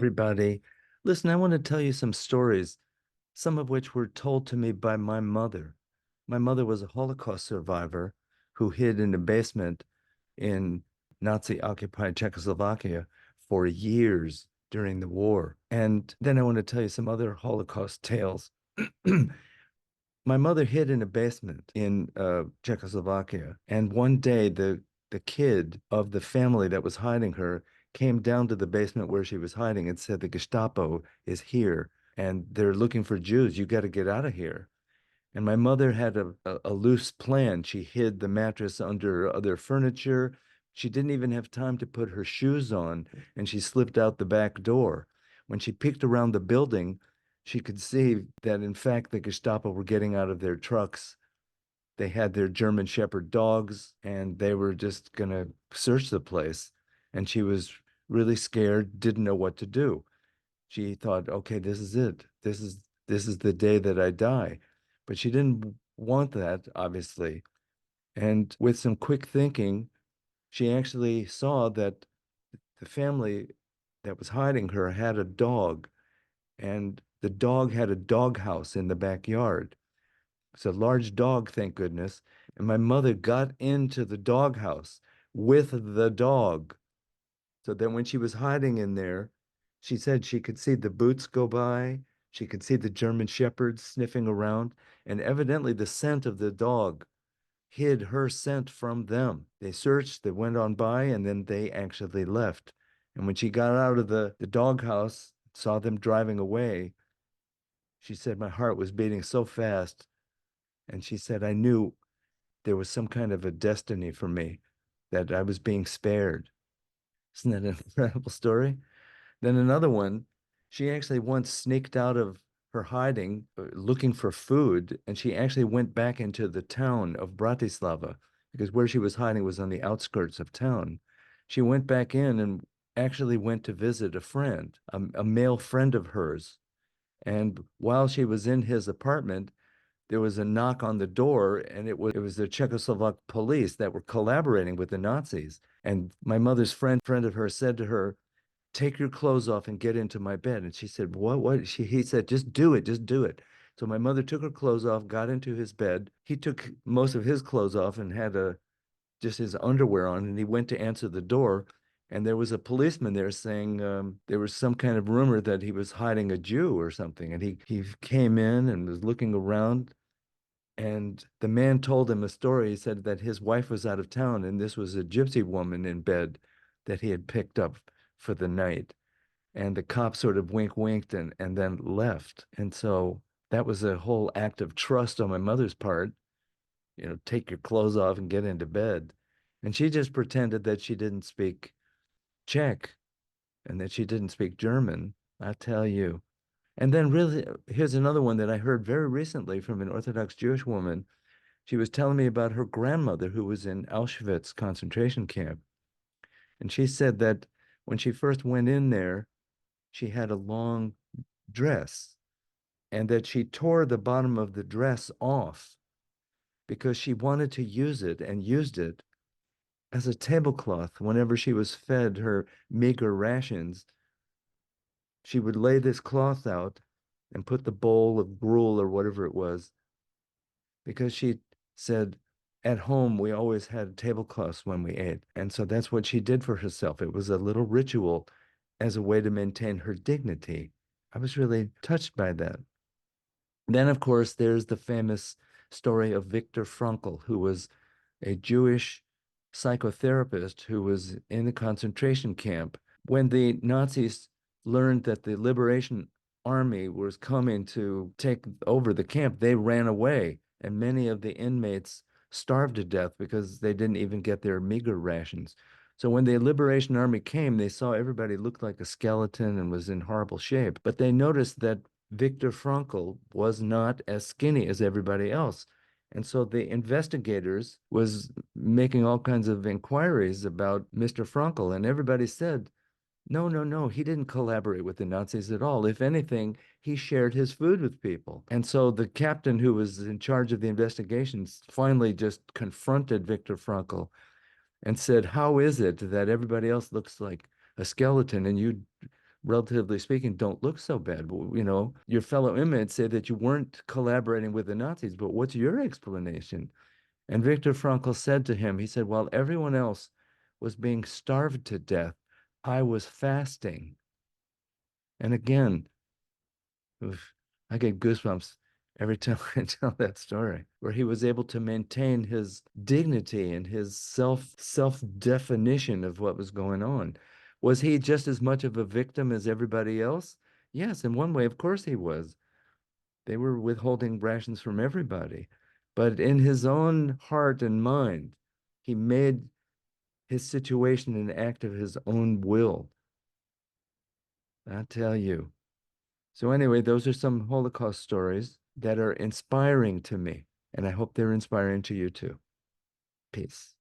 everybody. Listen, I want to tell you some stories, some of which were told to me by my mother. My mother was a Holocaust survivor who hid in a basement in Nazi-occupied Czechoslovakia for years during the war. And then I want to tell you some other Holocaust tales. My mother hid in a basement in Czechoslovakia, and one day the kid of the family that was hiding her came down to the basement where she was hiding and said, "The Gestapo is here, and they're looking for Jews. You got to get out of here." And my mother had a loose plan. She hid the mattress under other furniture. She didn't even have time to put her shoes on, and she slipped out the back door. When she peeked around the building, she could see that, in fact, the Gestapo were getting out of their trucks. They had their German Shepherd dogs, and they were just going to search the place. And she was really scared, didn't know what to do. She thought, okay, this is it. This is the day that I die. But she didn't want that, obviously. And with some quick thinking, she actually saw that the family that was hiding her had a dog, and the dog had a doghouse in the backyard. It's a large dog, thank goodness. And my mother got into the doghouse with the dog. So then when she was hiding in there, she said she could see the boots go by. She could see the German shepherds sniffing around. And evidently the scent of the dog hid her scent from them. They searched, they went on by, and then they actually left. And when she got out of the doghouse, saw them driving away, she said, my heart was beating so fast. And she said, I knew there was some kind of a destiny for me, that I was being spared. Isn't that an incredible story? Then another one, she actually once sneaked out of her hiding, looking for food, and she actually went back into the town of Bratislava, because where she was hiding was on the outskirts of town. She went back in and actually went to visit a friend, a male friend of hers. And while she was in his apartment, there was a knock on the door, and it was the Czechoslovak police that were collaborating with the Nazis. And my mother's friend of hers said to her, take your clothes off and get into my bed. And she said, what? He said, just do it, just do it. So my mother took her clothes off, got into his bed. He took most of his clothes off and had just his underwear on, and he went to answer the door. And there was a policeman there saying there was some kind of rumor that he was hiding a Jew or something. And he came in and was looking around, and the man told him a story. He said that his wife was out of town, and this was a gypsy woman in bed that he had picked up for the night. And the cop sort of winked and then left. And so that was a whole act of trust on my mother's part. Take your clothes off and get into bed. And she just pretended that she didn't speak Czech and that she didn't speak German. I tell you. And then really, here's another one that I heard very recently from an Orthodox Jewish woman. She was telling me about her grandmother who was in Auschwitz concentration camp. And she said that when she first went in there, she had a long dress, and that she tore the bottom of the dress off because she wanted to use it, and used it as a tablecloth whenever she was fed her meager rations. She would lay this cloth out and put the bowl of gruel or whatever it was, because she said at home we always had tablecloths when we ate. And so that's what she did for herself. It was a little ritual as a way to maintain her dignity. I was really touched by that. Then, of course, there's the famous story of Viktor Frankl, who was a Jewish psychotherapist who was in a concentration camp. When the Nazis learned that the Liberation Army was coming to take over the camp, they ran away, and many of the inmates starved to death because they didn't even get their meager rations. So when the Liberation Army came, they saw everybody looked like a skeleton and was in horrible shape. But they noticed that Viktor Frankl was not as skinny as everybody else. And so the investigators was making all kinds of inquiries about Mr. Frankl, and everybody said, no, no, no, he didn't collaborate with the Nazis at all. If anything, he shared his food with people. And so the captain who was in charge of the investigations finally just confronted Viktor Frankl and said, how is it that everybody else looks like a skeleton and you relatively speaking, don't look so bad. But, you know, your fellow inmates say that you weren't collaborating with the Nazis, but what's your explanation? And Viktor Frankl said to him, he said, while everyone else was being starved to death, I was fasting. And again, oof, I get goosebumps every time I tell that story, where he was able to maintain his dignity and his self definition of what was going on. Was he just as much of a victim as everybody else? Yes, in one way, of course he was. They were withholding rations from everybody. But in his own heart and mind, he made his situation an act of his own will. I tell you. So anyway, those are some Holocaust stories that are inspiring to me, and I hope they're inspiring to you too. Peace.